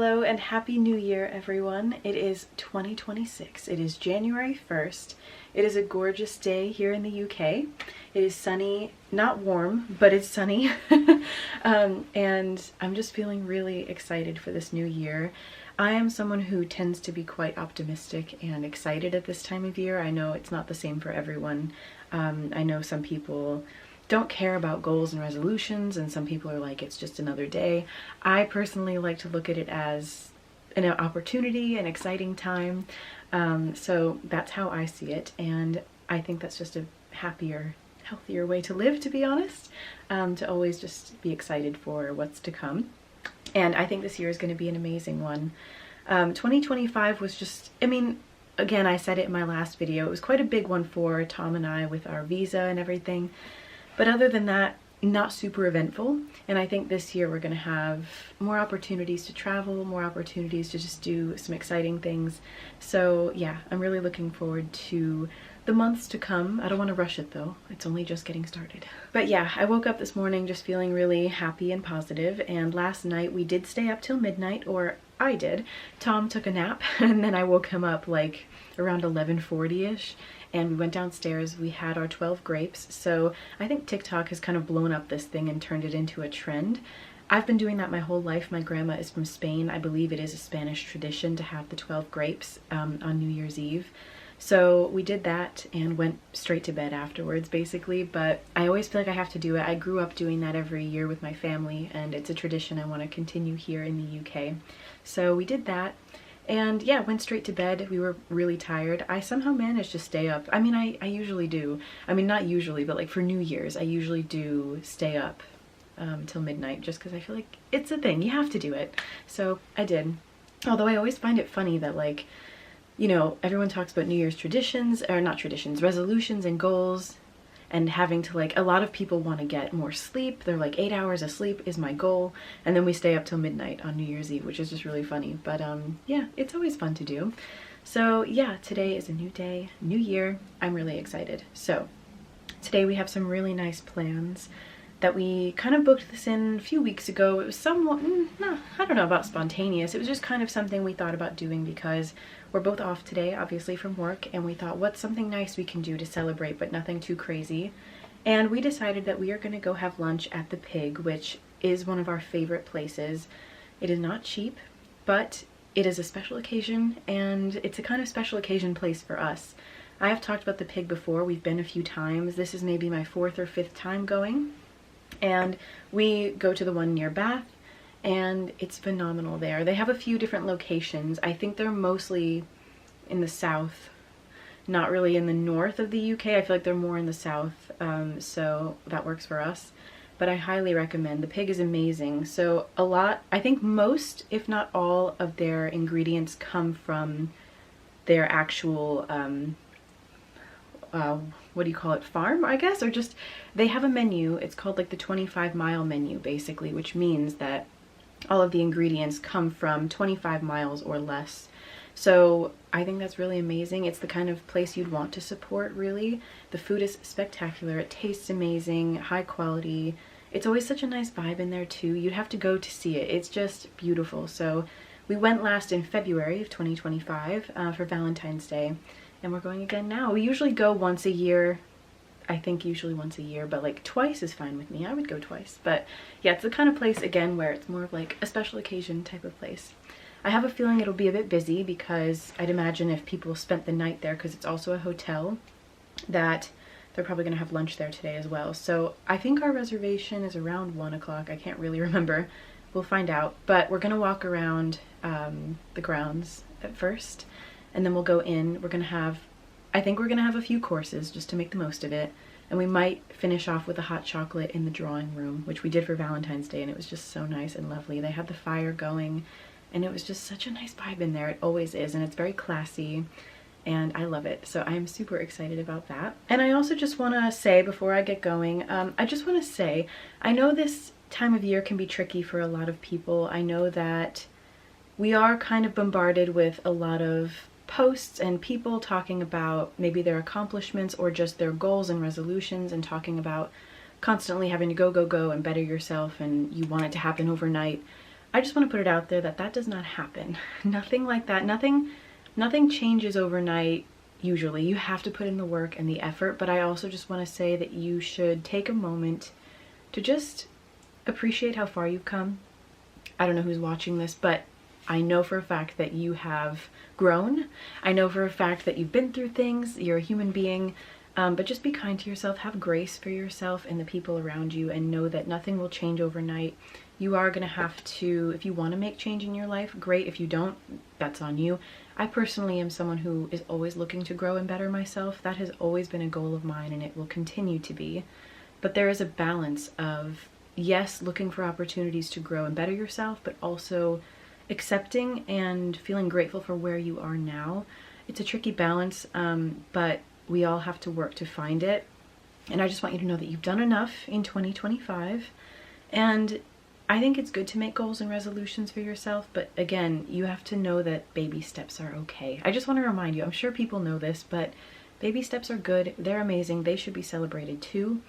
Hello and Happy New Year, everyone. It is 2026. It is January 1st. It is a gorgeous day here in the UK. It is sunny, not warm, but it's sunny. And I'm just feeling really excited for this new year. I am someone who tends to be quite optimistic and excited at this time of year. I know it's not the same for everyone. I know some people don't care about goals and resolutions, and some people are like, it's just another day. I personally like to look at it as an opportunity, an exciting time. So that's how I see it, and I think that's just a happier, healthier way to live, to be honest, to always just be excited for what's to come. And I think this year is going to be an amazing one. 2025 was just, I mean, again, I said it in my last video, it was quite a big one for Tom and I with our visa and everything. But other than that, not super eventful. And I think this year we're going to have more opportunities to travel, more opportunities to just do some exciting things. So yeah, I'm really looking forward to the months to come. I don't want to rush it though. It's only just getting started. But yeah, I woke up this morning just feeling really happy and positive. And last night we did stay up till midnight, or I did. Tom took a nap and then I woke him up like around 11:40ish. And we went downstairs, we had our 12 grapes. So I think TikTok has kind of blown up this thing and turned it into a trend. I've been doing that my whole life. My grandma is from Spain. I believe it is a Spanish tradition to have the 12 grapes on New Year's Eve. So we did that and went straight to bed afterwards, basically. But I always feel like I have to do it. I grew up doing that every year with my family, and it's a tradition I want to continue here in the UK. So we did that. And yeah, went straight to bed. We were really tired. I somehow managed to stay up. I mean, I usually do. I mean, not usually, but like for New Year's, I usually do stay up till midnight just because I feel like it's a thing. You have to do it. So I did. Although I always find it funny that, like, you know, everyone talks about New Year's traditions, or not traditions, resolutions and goals, and having to, like, a lot of people want to get more sleep. They're like, 8 hours of sleep is my goal. And then we stay up till midnight on New Year's Eve, which is just really funny. But yeah, it's always fun to do. So yeah, today is a new day, new year. I'm really excited. So today we have some really nice plans that we kind of booked this in a few weeks ago. It was somewhat, no, I don't know about spontaneous. It was just kind of something we thought about doing because we're both off today, obviously, from work, and we thought, what's something nice we can do to celebrate, but nothing too crazy? And we decided that we are going to go have lunch at the Pig, which is one of our favorite places. It is not cheap, but it is a special occasion, and it's a kind of special occasion place for us. I have talked about the Pig before. We've been a few times. This is maybe my 4th or 5th time going. And we go to the one near Bath, and it's phenomenal there. They have a few different locations. I think they're mostly in the south, not really in the north of the UK. I feel like they're more in the south, so that works for us. But I highly recommend. The Pig is amazing. So a lot, I think most, if not all, of their ingredients come from their actual what do you call it, farm, I guess, or just, they have a menu. It's called like the 25-mile menu, basically, which means that all of the ingredients come from 25 miles or less. So I think that's really amazing. It's the kind of place you'd want to support, really. The food is spectacular. It tastes amazing, high quality. It's always such a nice vibe in there too. You'd have to go to see it. It's just beautiful. So we went last in February of 2025 for Valentine's Day. And we're going again now. We usually go once a year. I think usually once a year, but like twice is fine with me. I would go twice. But yeah, it's the kind of place, again, where it's more of like a special occasion type of place. I have a feeling it'll be a bit busy because I'd imagine if people spent the night there, because it's also a hotel, that they're probably going to have lunch there today as well. So I think our reservation is around 1 o'clock. I can't really remember. We'll find out. But we're going to walk around the grounds at first. And then we'll go in. We're gonna have, I think we're gonna have a few courses just to make the most of it. And we might finish off with a hot chocolate in the drawing room, which we did for Valentine's Day, and it was just so nice and lovely. They had the fire going, and it was just such a nice vibe in there. It always is, and it's very classy, and I love it. So I'm super excited about that. And I also just wanna say, before I get going, I just wanna say, I know this time of year can be tricky for a lot of people. I know that we are kind of bombarded with a lot of posts and people talking about maybe their accomplishments or just their goals and resolutions, and talking about constantly having to go and better yourself, and you want it to happen overnight. I just want to put it out there that that does not happen. Nothing like that. Nothing changes overnight. Usually you have to put in the work and the effort, but I also just want to say that you should take a moment to just appreciate how far you've come. I don't know who's watching this, but I know for a fact that you have grown. I know for a fact that you've been through things. You're a human being. But just be kind to yourself, have grace for yourself and the people around you, and know that nothing will change overnight. You are going to have to, if you want to make change in your life, great. If you don't, that's on you. I personally am someone who is always looking to grow and better myself. That has always been a goal of mine, and it will continue to be. But there is a balance of, yes, looking for opportunities to grow and better yourself, but also accepting and feeling grateful for where you are now. It's a tricky balance, but we all have to work to find it. And I just want you to know that you've done enough in 2025. And I think it's good to make goals and resolutions for yourself, but again, you have to know that baby steps are okay. I just want to remind you, I'm sure people know this, but baby steps are good. They're amazing. They should be celebrated too.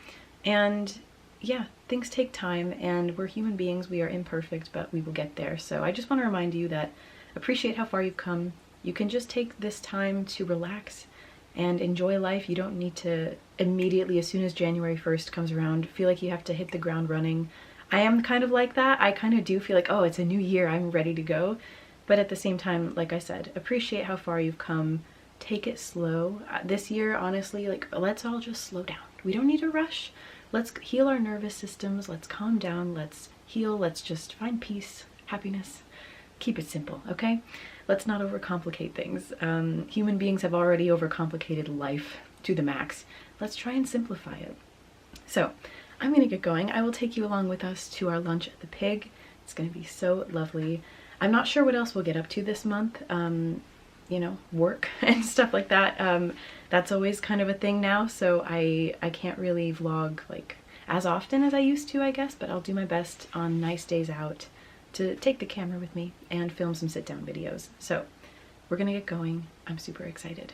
And yeah, things take time, and we're human beings. We are imperfect, but we will get there. So I just want to remind you that appreciate how far you've come. You can just take this time to relax and enjoy life. You don't need to immediately, as soon as January 1st comes around, feel like you have to hit the ground running. I am kind of like that. I kind of do feel like, oh, it's a new year, I'm ready to go. But at the same time, like I said, appreciate how far you've come. Take it slow. This year, honestly, like, let's all just slow down. We don't need to rush. Let's heal our nervous systems. Let's calm down. Let's heal. Let's just find peace, happiness. Keep it simple, okay? Let's not overcomplicate things. Human beings have already overcomplicated life to the max. Let's try and simplify it. So I'm gonna get going. I will take you along with us to our lunch at the Pig. It's gonna be so lovely. I'm not sure what else we'll get up to this month. You know, work and stuff like that. That's always kind of a thing now, so I can't really vlog like as often as I used to, I guess, but I'll do my best on nice days out to take the camera with me and film some sit-down videos. So we're gonna get going. I'm super excited.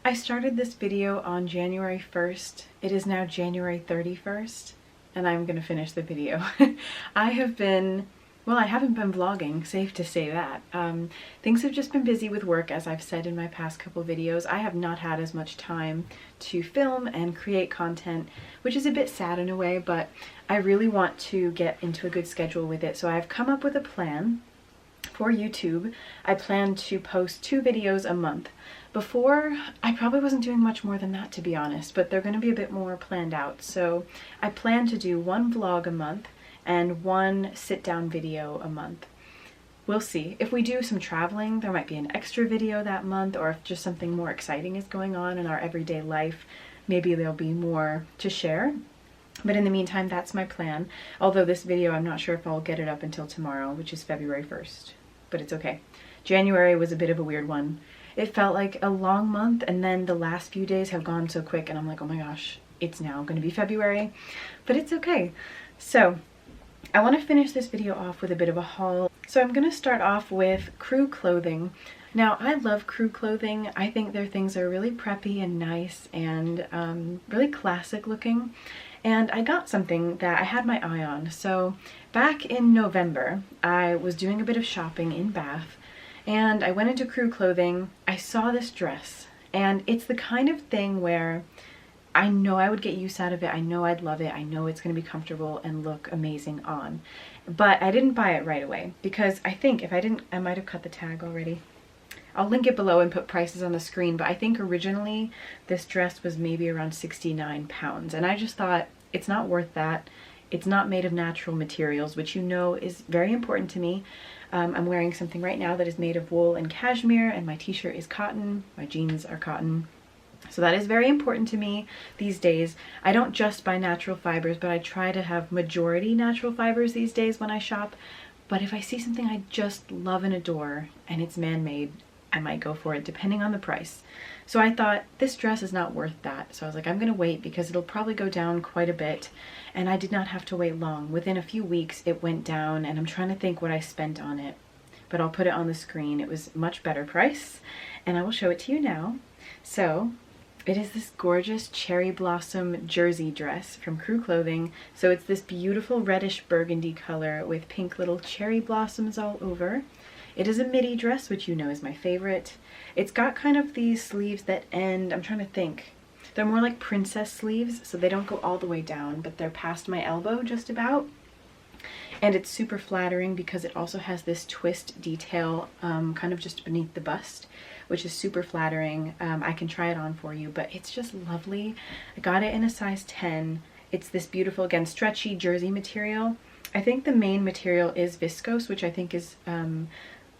I started this video on January 1st. It is now January 31st, and I'm gonna finish the video. I haven't been vlogging, safe to say that. Things have just been busy with work, as I've said in my past couple videos. I have not had as much time to film and create content, which is a bit sad in a way, but I really want to get into a good schedule with it. So I've come up with a plan for YouTube. I plan to post 2 videos a month. Before, I probably wasn't doing much more than that, to be honest, but they're going to be a bit more planned out. So I plan to do 1 vlog a month and 1 sit-down video a month. We'll see. If we do some traveling, there might be an extra video that month, or if just something more exciting is going on in our everyday life, maybe there'll be more to share. But in the meantime, that's my plan. Although this video, I'm not sure if I'll get it up until tomorrow, which is February 1st, but it's okay. January was a bit of a weird one. It felt like a long month, and then the last few days have gone so quick, and I'm like, oh my gosh, it's now going to be February, but it's okay. So I want to finish this video off with a bit of a haul. So I'm going to start off with crew clothing. Now, I love crew clothing. I think their things are really preppy and nice and really classic looking. And I got something that I had my eye on. So back in November, I was doing a bit of shopping in Bath, and I went into crew clothing. I saw this dress, and it's the kind of thing where I know I would get use out of it. I know I'd love it. I know it's going to be comfortable and look amazing on. But I didn't buy it right away because I think if I didn't, I might have cut the tag already. I'll link it below and put prices on the screen, but I think originally this dress was maybe around 69 pounds. And I just thought, it's not worth that. It's not made of natural materials, which you know is very important to me. I'm wearing something right now that is made of wool and cashmere, and my t-shirt is cotton. My jeans are cotton. So that is very important to me these days. I don't just buy natural fibers, but I try to have majority natural fibers these days when I shop. But if I see something I just love and adore and it's man-made, I might go for it depending on the price. So I thought this dress is not worth that. So I was like, I'm gonna wait because it'll probably go down quite a bit. And I did not have to wait long. Within a few weeks it went down, and I'm trying to think what I spent on it. But I'll put it on the screen. It was much better price, and I will show it to you now. So it is this gorgeous cherry blossom jersey dress from Crew Clothing. So it's this beautiful reddish burgundy color with pink little cherry blossoms all over. It is a midi dress, which you know is my favorite. It's got kind of these sleeves that end, I'm trying to think. They're more like princess sleeves, so they don't go all the way down, but they're past my elbow just about. And it's super flattering because it also has this twist detail kind of just beneath the bust, which is super flattering. I can try it on for you, but it's just lovely. I got it in a size 10. It's this beautiful, again, stretchy jersey material. I think the main material is viscose, which I think is,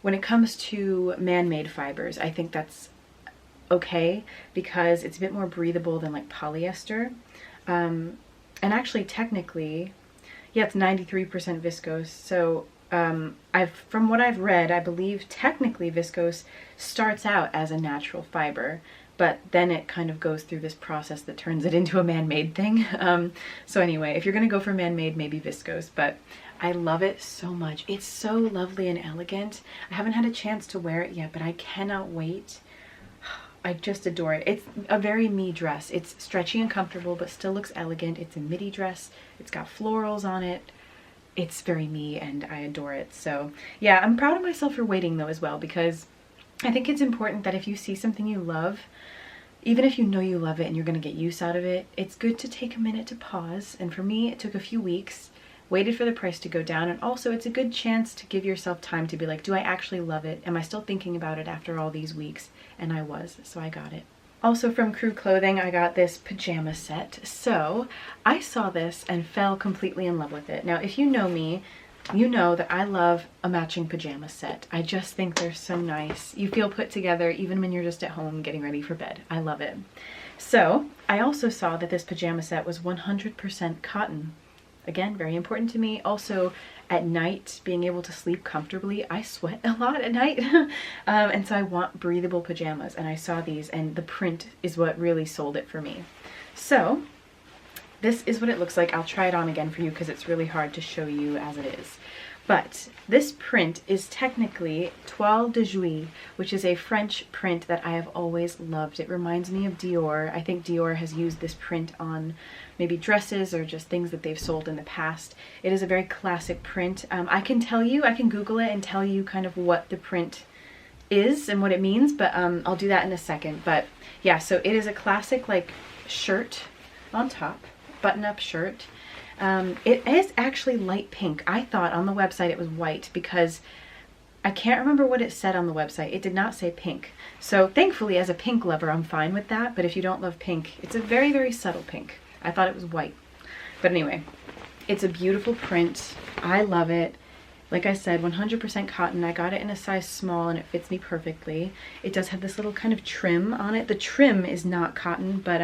when it comes to man-made fibers, I think that's okay because it's a bit more breathable than like polyester. And actually, technically, yeah, it's 93% viscose. So from what I've read, I believe technically viscose starts out as a natural fiber, but then it kind of goes through this process that turns it into a man-made thing. So anyway, if you're gonna go for man-made, maybe viscose, but I love it so much. It's so lovely and elegant. I haven't had a chance to wear it yet, but I cannot wait. I just adore it. It's a very me dress. It's stretchy and comfortable, but still looks elegant. It's a midi dress. It's got florals on it. It's very me, and I adore it. So yeah, I'm proud of myself for waiting though as well, because I think it's important that if you see something you love, even if you know you love it and you're gonna get use out of it, it's good to take a minute to pause. And for me, it took a few weeks, waited for the price to go down, and also it's a good chance to give yourself time to be like, do I actually love it? Am I still thinking about it after all these weeks? And I was, so I got it. Also from Crew Clothing, I got this pajama set. So I saw this and fell completely in love with it. Now, if you know me, you know that I love a matching pajama set. I just think they're so nice. You feel put together even when you're just at home getting ready for bed. I love it. So I also saw that this pajama set was 100% cotton. Again, very important to me. Also, at night, being able to sleep comfortably. I sweat a lot at night, and so I want breathable pajamas, and I saw these, and the print is what really sold it for me. So this is what it looks like. I'll try it on again for you because it's really hard to show you as it is. But this print is technically Toile de Jouy, which is a French print that I have always loved. It reminds me of Dior. I think Dior has used this print on maybe dresses or just things that they've sold in the past. It is a very classic print. I can Google it and tell you kind of what the print is and what it means, but I'll do that in a second. But yeah, so it is a classic like shirt on top, button-up shirt. It is actually light pink. I thought on the website it was white because I can't remember what it said on the website. It did not say pink. So thankfully, as a pink lover, I'm fine with that. But if you don't love pink, it's a very, very subtle pink. I thought it was white. But anyway, it's a beautiful print. I love it. Like I said, 100% cotton. I got it in a size small and it fits me perfectly. It does have this little kind of trim on it. The trim is not cotton, but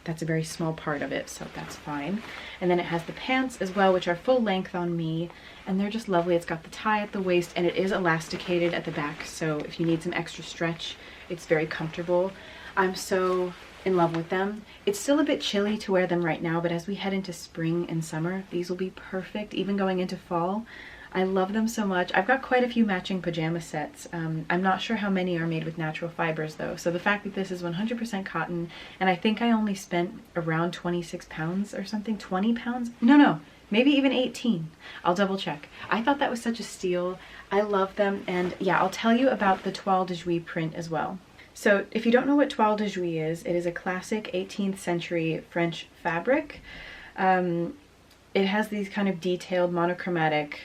that's a very small part of it, so that's fine. And then it has the pants as well, which are full length on me, and they're just lovely. It's got the tie at the waist, and it is elasticated at the back, so if you need some extra stretch, it's very comfortable. I'm so in love with them. It's still a bit chilly to wear them right now, but as we head into spring and summer, these will be perfect, even going into fall. I love them so much. I've got quite a few matching pajama sets. I'm not sure how many are made with natural fibers though. So the fact that this is 100% cotton, and I think I only spent around 26 pounds or something, 20 pounds? No, maybe even 18. I'll double check. I thought that was such a steal. I love them, and yeah, I'll tell you about the Toile de Jouy print as well. So if you don't know what Toile de Jouy is, it is a classic 18th century French fabric. It has these kind of detailed monochromatic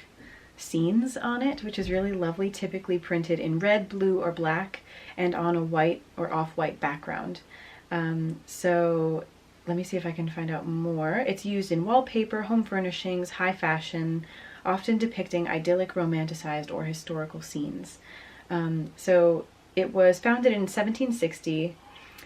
scenes on it, which is really lovely, typically printed in red, blue, or black, and on a white or off-white background. So let me see if I can find out more. It's used in wallpaper, home furnishings, high fashion, often depicting idyllic, romanticized, or historical scenes. So it was founded in 1760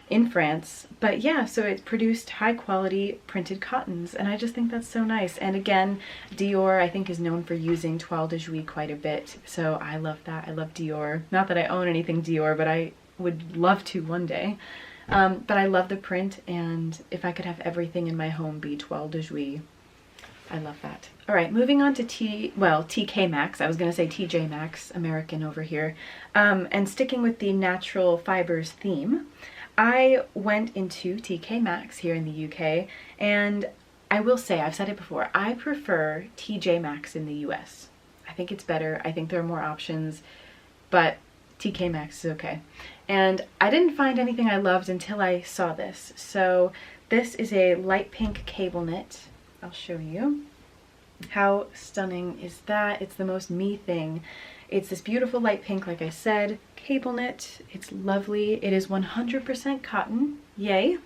in France, but yeah, so it produced high quality printed cottons, and I just think that's so nice. And again, Dior I think is known for using Toile de Jouy quite a bit, so I love that. I love Dior. Not that I own anything Dior, but I would love to one day. But I love the print, and if I could have everything in my home be Toile de Jouy, I love that. All right, moving on to TK Maxx. I was going to say TJ Maxx, American over here. And sticking with the natural fibers theme, I went into TK Maxx here in the UK, and I will say, I've said it before, I prefer TJ Maxx in the US. I think it's better. I think there are more options, but TK Maxx is okay. And I didn't find anything I loved until I saw this. So this is a light pink cable knit. I'll show you. How stunning is that? It's the most me thing. It's this beautiful light pink, like I said, cable knit. It's lovely. It is 100% cotton. Yay.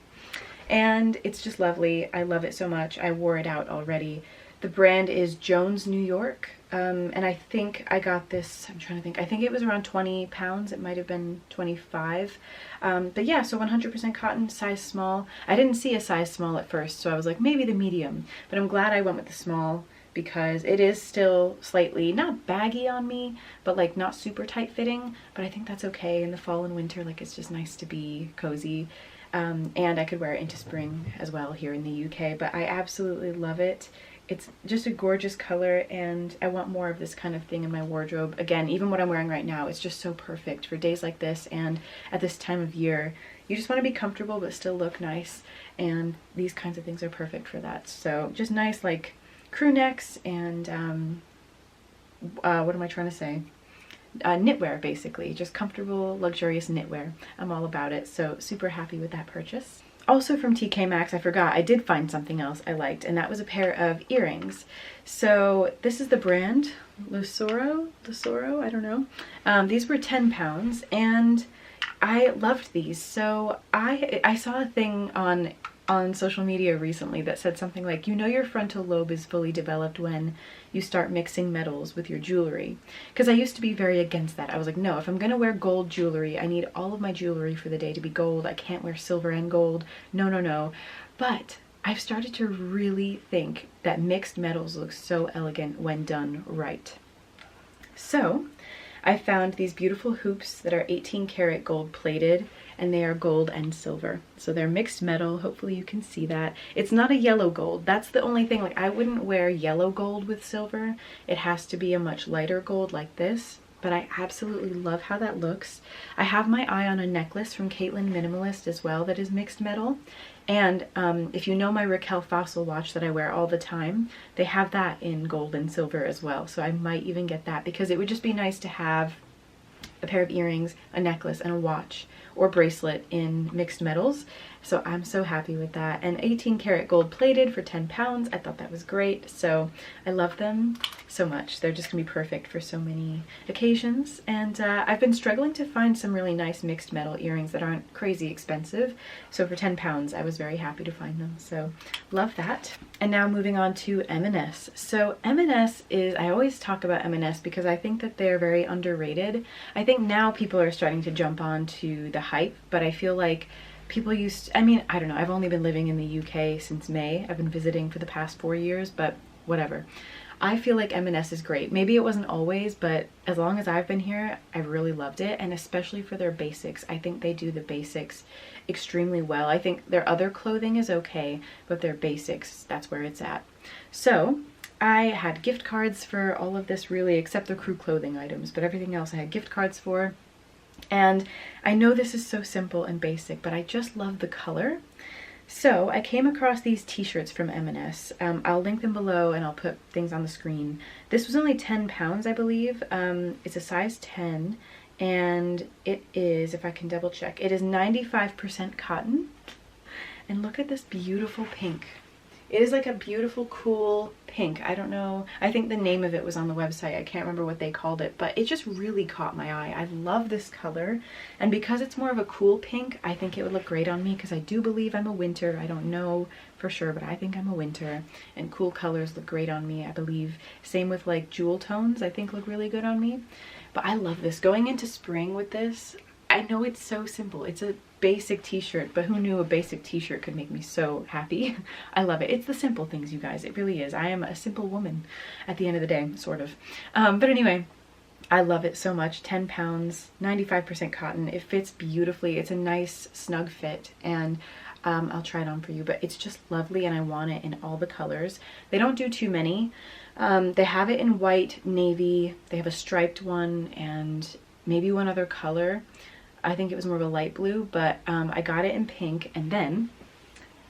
And it's just lovely. I love it so much. I wore it out already. The brand is Jones, New York. And I think I got this, I'm trying to think, I think it was around 20 pounds. It might have been 25. But yeah, so 100% cotton, size small. I didn't see a size small at first, so I was like, maybe the medium. But I'm glad I went with the small, because it is still slightly, not baggy on me, but like not super tight fitting, but I think that's okay in the fall and winter. Like, it's just nice to be cozy. And I could wear it into spring as well here in the UK, but I absolutely love it. It's just a gorgeous color, and I want more of this kind of thing in my wardrobe. Again, even what I'm wearing right now, it's just so perfect for days like this and at this time of year. You just want to be comfortable but still look nice, and these kinds of things are perfect for that. So just nice like crew necks and what am I trying to say? Knitwear, basically. Just comfortable, luxurious knitwear. I'm all about it, so super happy with that purchase. Also from TK Maxx, I forgot, I did find something else I liked, and that was a pair of earrings. So this is the brand, Lusoro, I don't know. These were 10 pounds, and I loved these. So I saw a thing on social media recently that said something like, you know your frontal lobe is fully developed when you start mixing metals with your jewelry. Because I used to be very against that. I was like, no, if I'm gonna wear gold jewelry, I need all of my jewelry for the day to be gold. I can't wear silver and gold. No. But I've started to really think that mixed metals look so elegant when done right. So I found these beautiful hoops that are 18 karat gold plated, and they are gold and silver. So they're mixed metal. Hopefully you can see that. It's not a yellow gold. That's the only thing. Like, I wouldn't wear yellow gold with silver. It has to be a much lighter gold like this. But I absolutely love how that looks. I have my eye on a necklace from Caitlin Minimalist as well that is mixed metal. And if you know my Raquel Fossil watch that I wear all the time, they have that in gold and silver as well. So I might even get that, because it would just be nice to have a pair of earrings, a necklace, and a watch or bracelet in mixed metals. So I'm so happy with that. And 18 karat gold plated for 10 pounds. I thought that was great. So I love them so much. They're just gonna be perfect for so many occasions. And I've been struggling to find some really nice mixed metal earrings that aren't crazy expensive. So for 10 pounds, I was very happy to find them. So love that. And now moving on to M&S. So M&S is, I always talk about M&S because I think that they're very underrated. I think now people are starting to jump on to the hype, but I feel like people used to, I mean, I don't know, I've only been living in the UK since May. I've been visiting for the past 4 years, but whatever. I feel like M&S is great. Maybe it wasn't always, but as long as I've been here, I've really loved it, and especially for their basics. I think they do the basics extremely well. I think their other clothing is okay, but their basics, that's where it's at. So I had gift cards for all of this really, except the crew clothing items, but everything else I had gift cards for. And I know this is so simple and basic, but I just love the color. So I came across these t-shirts from M&S. I'll link them below and I'll put things on the screen. This was only 10 pounds, I believe. It's a size 10, and it is, if I can double check, it is 95% cotton. And look at this beautiful pink. It is like a beautiful, cool pink. I don't know. I think the name of it was on the website. I can't remember what they called it, but it just really caught my eye. I love this color. And because it's more of a cool pink, I think it would look great on me, because I do believe I'm a winter. I don't know for sure, but I think I'm a winter, and cool colors look great on me, I believe. Same with like jewel tones, I think look really good on me. But I love this. Going into spring with this, I know it's so simple. It's a basic t-shirt, but who knew a basic t-shirt could make me so happy? I love it. It's the simple things, you guys. It really is. I am a simple woman at the end of the day, sort of. But anyway, I love it so much. 10 pounds, 95% cotton. It fits beautifully. It's a nice snug fit, and I'll try it on for you, but it's just lovely, and I want it in all the colors. They don't do too many. They have it in white, navy. They have a striped one, and maybe one other color. I think it was more of a light blue, but I got it in pink, and then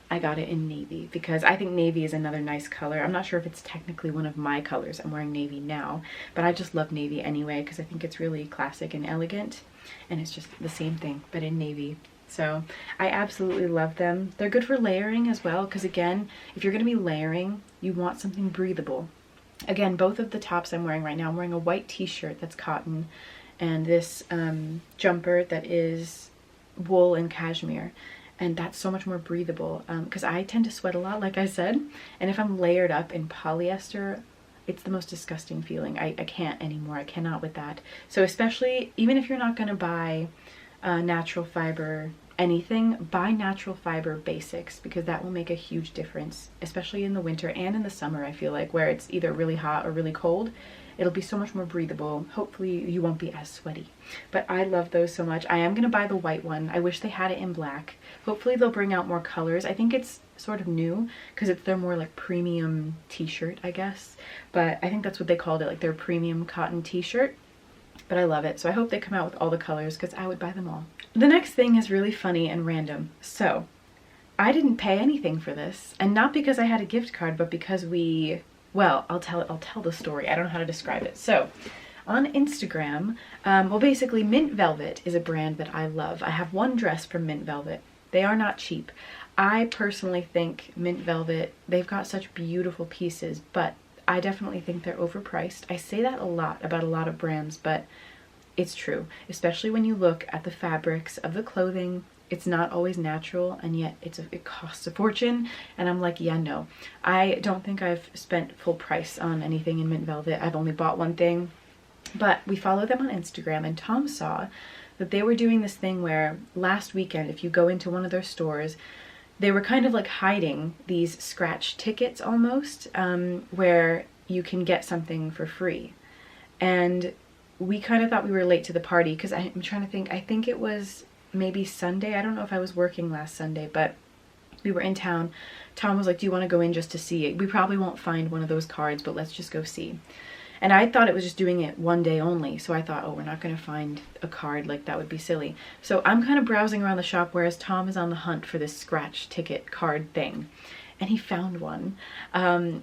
I got it in navy, because I think navy is another nice color. I'm not sure if it's technically one of my colors. I'm wearing navy now, but I just love navy anyway, because I think it's really classic and elegant, and it's just the same thing, but in navy. So I absolutely love them. They're good for layering as well, because again, if you're going to be layering, you want something breathable. Again, both of the tops I'm wearing right now, I'm wearing a white t-shirt that's cotton, and this jumper that is wool and cashmere, and that's so much more breathable, because I tend to sweat a lot, like I said, and if I'm layered up in polyester, it's the most disgusting feeling. I can't anymore. I cannot with that. So especially, even if you're not going to buy natural fiber anything, buy natural fiber basics, because that will make a huge difference, especially in the winter and in the summer. I feel like where it's either really hot or really cold, it'll be so much more breathable. Hopefully you won't be as sweaty. But I love those so much. I am going to buy the white one. I wish they had it in black. Hopefully they'll bring out more colors. I think it's sort of new, because it's their more like premium t-shirt, I guess. But I think that's what they called it, like their premium cotton t-shirt. But I love it. So I hope they come out with all the colors, because I would buy them all. The next thing is really funny and random. So I didn't pay anything for this, and not because I had a gift card, but because well, I'll tell the story. I don't know how to describe it. So on Instagram, well, basically Mint Velvet is a brand that I love. I have one dress from Mint Velvet. They are not cheap. I personally think Mint Velvet, they've got such beautiful pieces, but I definitely think they're overpriced. I say that a lot about a lot of brands, but it's true, especially when you look at the fabrics of the clothing. It's not always natural, and yet it costs a fortune. And I'm like, yeah, no. I don't think I've spent full price on anything in Mint Velvet. I've only bought one thing. But we follow them on Instagram, and Tom saw that they were doing this thing where last weekend, if you go into one of their stores, they were kind of like hiding these scratch tickets almost, where you can get something for free. And we kind of thought we were late to the party because I'm trying to think, I think it was maybe Sunday. I don't know if I was working last Sunday, but we were in town. Tom was like, do you want to go in just to see it? We probably won't find one of those cards, but let's just go see. And I thought it was just doing it one day only. So I thought, oh, we're not going to find a card, like that would be silly. So I'm kind of browsing around the shop, whereas Tom is on the hunt for this scratch ticket card thing. And he found one.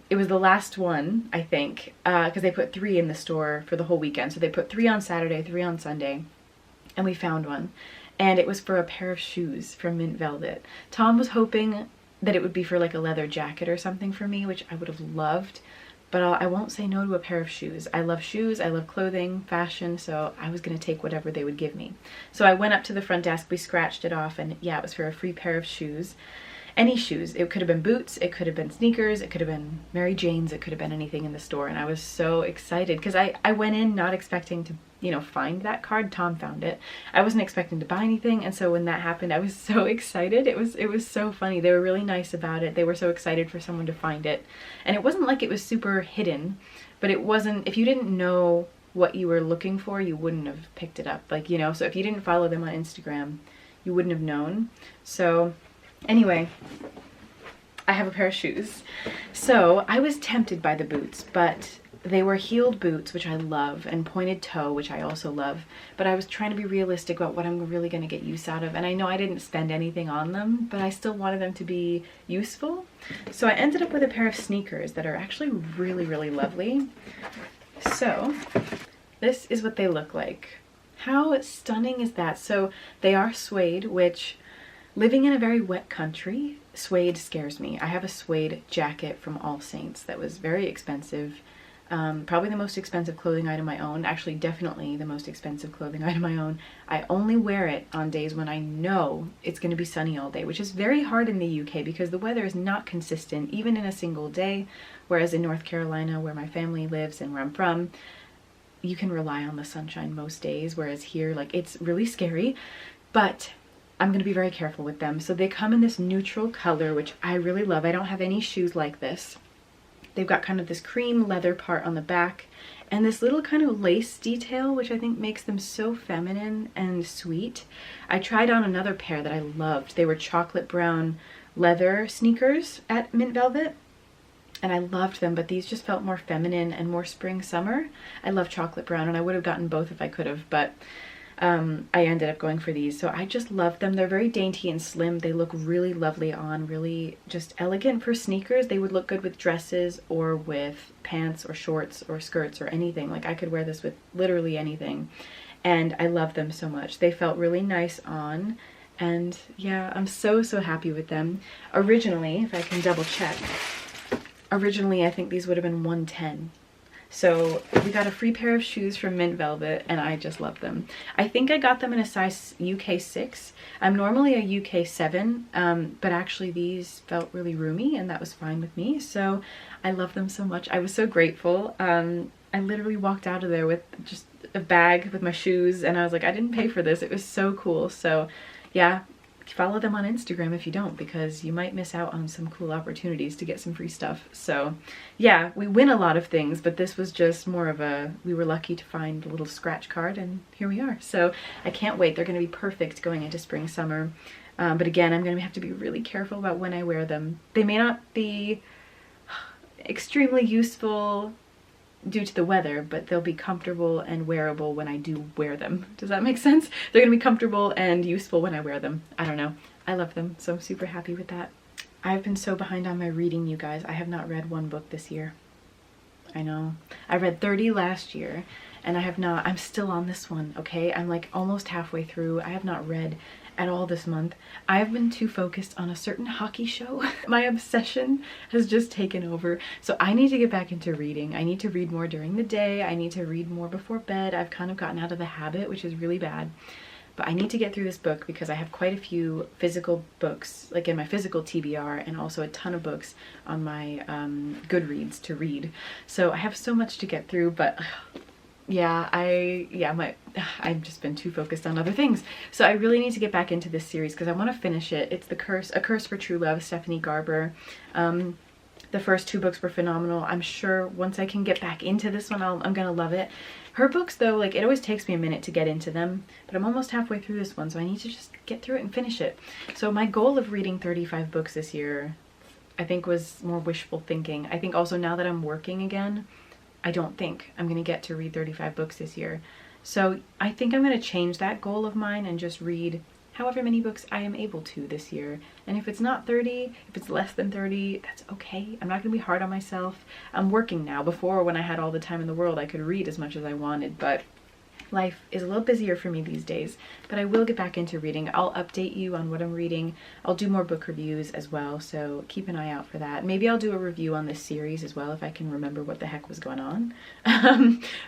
It was the last one, I think, because they put 3 in the store for the whole weekend. So they put 3 on Saturday, 3 on Sunday, and we found one. And it was for a pair of shoes from Mint Velvet. Tom was hoping that it would be for like a leather jacket or something for me, which I would have loved. But I won't say no to a pair of shoes. I love shoes, I love clothing, fashion, so I was gonna take whatever they would give me. So I went up to the front desk, we scratched it off, and yeah, it was for a free pair of shoes. Any shoes. It could have been boots, it could have been sneakers, it could have been Mary Jane's, it could have been anything in the store. And I was so excited because I went in not expecting to, you know, find that card. Tom found it. I wasn't expecting to buy anything, and so when that happened, I was so excited. It was so funny. They were really nice about it. They were so excited for someone to find it. And it wasn't like it was super hidden, but it wasn't, if you didn't know what you were looking for, you wouldn't have picked it up. Like, you know, so if you didn't follow them on Instagram, you wouldn't have known. So anyway, I have a pair of shoes. So I was tempted by the boots, but they were heeled boots, which I love, and pointed toe, which I also love. But I was trying to be realistic about what I'm really going to get use out of. And I know I didn't spend anything on them, but I still wanted them to be useful. So I ended up with a pair of sneakers that are actually really, really lovely. So this is what they look like. How stunning is that? So they are suede, which, living in a very wet country, suede scares me. I have a suede jacket from All Saints that was very expensive. Probably the most expensive clothing item I own. Actually, definitely the most expensive clothing item I own. I only wear it on days when I know it's going to be sunny all day, which is very hard in the UK because the weather is not consistent, even in a single day. Whereas in North Carolina, where my family lives and where I'm from, you can rely on the sunshine most days. Whereas here, like, it's really scary. But I'm going to be very careful with them. So they come in this neutral color, which I really love. I don't have any shoes like this. They've got kind of this cream leather part on the back and this little kind of lace detail, which I think makes them so feminine and sweet. I tried on another pair that I loved. They were chocolate brown leather sneakers at Mint Velvet, and I loved them, but these just felt more feminine and more spring summer. I love chocolate brown, and I would have gotten both if I could have, but I ended up going for these. So I just love them. They're very dainty and slim. They look really lovely on, really just elegant for sneakers. They would look good with dresses or with pants or shorts or skirts or anything. Like, I could wear this with literally anything. And I love them so much. They felt really nice on. And yeah, I'm so, so happy with them. Originally, if I can double check, originally I think these would have been $110. So we got a free pair of shoes from Mint Velvet, and I just love them. I think I got them in a size UK 6. I'm normally a UK 7, but actually these felt really roomy, and that was fine with me. So I love them so much. I was so grateful. I literally walked out of there with just a bag with my shoes, and I was like, I didn't pay for this. It was so cool. So yeah, follow them on Instagram if you don't, because you might miss out on some cool opportunities to get some free stuff. So yeah, we win a lot of things, but this was just more of a, we were lucky to find a little scratch card, and here we are. So I can't wait. They're going to be perfect going into spring, summer. But again, I'm going to have to be really careful about when I wear them. They may not be extremely useful due to the weather, but they'll be comfortable and wearable when I do wear them. Does that make sense? They're gonna be comfortable and useful when I wear them. I don't know. I love them, so I'm super happy with that. I've been so behind on my reading, you guys. I have not read one book this year. I know. I read 30 last year, and I have not. I'm still on this one, okay? I'm like almost halfway through. I have not read at all this month. I've been too focused on a certain hockey show. My obsession has just taken over. So I need to get back into reading. I need to read more during the day. I need to read more before bed. I've kind of gotten out of the habit, which is really bad. But I need to get through this book because I have quite a few physical books, like in my physical TBR, and also a ton of books on my Goodreads to read. So I have so much to get through, but yeah, I've just been too focused on other things. So I really need to get back into this series because I want to finish it. It's A Curse for True Love, Stephanie Garber. The first 2 books were phenomenal. I'm sure once I can get back into this one, I'm gonna love it. Her books though, like, it always takes me a minute to get into them, but I'm almost halfway through this one, so I need to just get through it and finish it. So my goal of reading 35 books this year, I think, was more wishful thinking. I think also now that I'm working again, I don't think I'm gonna get to read 35 books this year. So I think I'm gonna change that goal of mine and just read however many books I am able to this year. And if it's not 30, if it's less than 30, that's okay. I'm not gonna be hard on myself. I'm working now. Before, when I had all the time in the world, I could read as much as I wanted, but life is a little busier for me these days. But I will get back into reading. I'll update you on what I'm reading. I'll do more book reviews as well, so keep an eye out for that. Maybe I'll do a review on this series as well if I can remember what the heck was going on.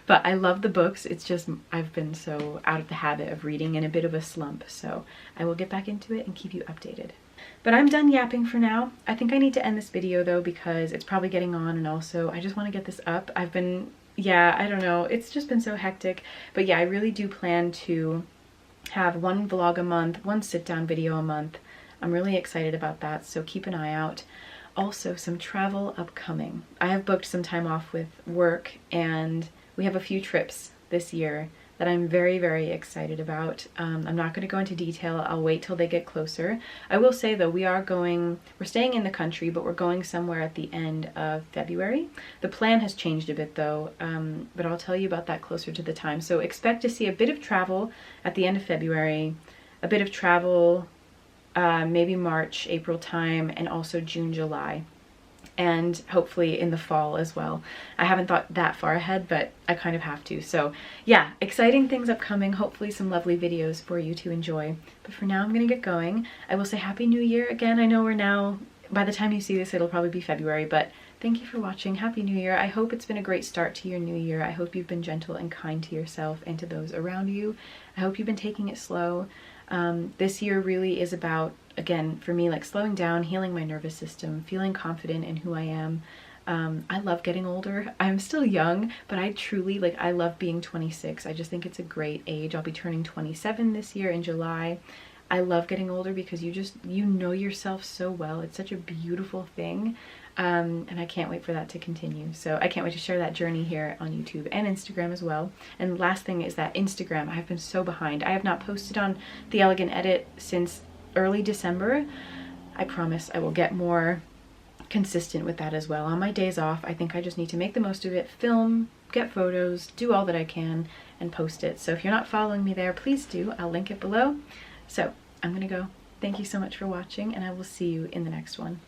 But I love the books. It's just I've been so out of the habit of reading, in a bit of a slump, so I will get back into it and keep you updated. But I'm done yapping for now. I think I need to end this video though, because it's probably getting on, and also I just want to get this up. Yeah, I don't know, it's just been so hectic. But yeah, I really do plan to have 1 vlog a month, 1 sit-down video a month. I'm really excited about that, so keep an eye out. Also, some travel upcoming. I have booked some time off with work, and we have a few trips this year that I'm very, very excited about. I'm not going to go into detail. I'll wait till they get closer. I will say though, we're staying in the country, but we're going somewhere at the end of February. The plan has changed a bit though, but I'll tell you about that closer to the time. So expect to see a bit of travel at the end of February, a bit of travel maybe March, April time, and also June, July. And hopefully in the fall as well. I haven't thought that far ahead, but I kind of have to. So yeah, exciting things upcoming, hopefully some lovely videos for you to enjoy. But for now, I'm gonna get going. I will say Happy New Year again. I know we're now, by the time you see this, it'll probably be February, but thank you for watching. Happy New Year. I hope it's been a great start to your new year. I hope you've been gentle and kind to yourself and to those around you. I hope you've been taking it slow. This year really is about, again, for me, like slowing down, healing my nervous system, feeling confident in who I am. I love getting older. I'm still young, but I truly, like, I love being 26. I just think it's a great age. I'll be turning 27 this year in July. I love getting older because you know yourself so well. It's such a beautiful thing. And I can't wait for that to continue. So I can't wait to share that journey here on YouTube and Instagram as well. And last thing is that Instagram, I have been so behind. I have not posted on The Elegant Edit since early December. I promise I will get more consistent with that as well. On my days off, I think I just need to make the most of it, film, get photos, do all that I can, and post it. So if you're not following me there, please do. I'll link it below. So I'm gonna go. Thank you so much for watching, and I will see you in the next one.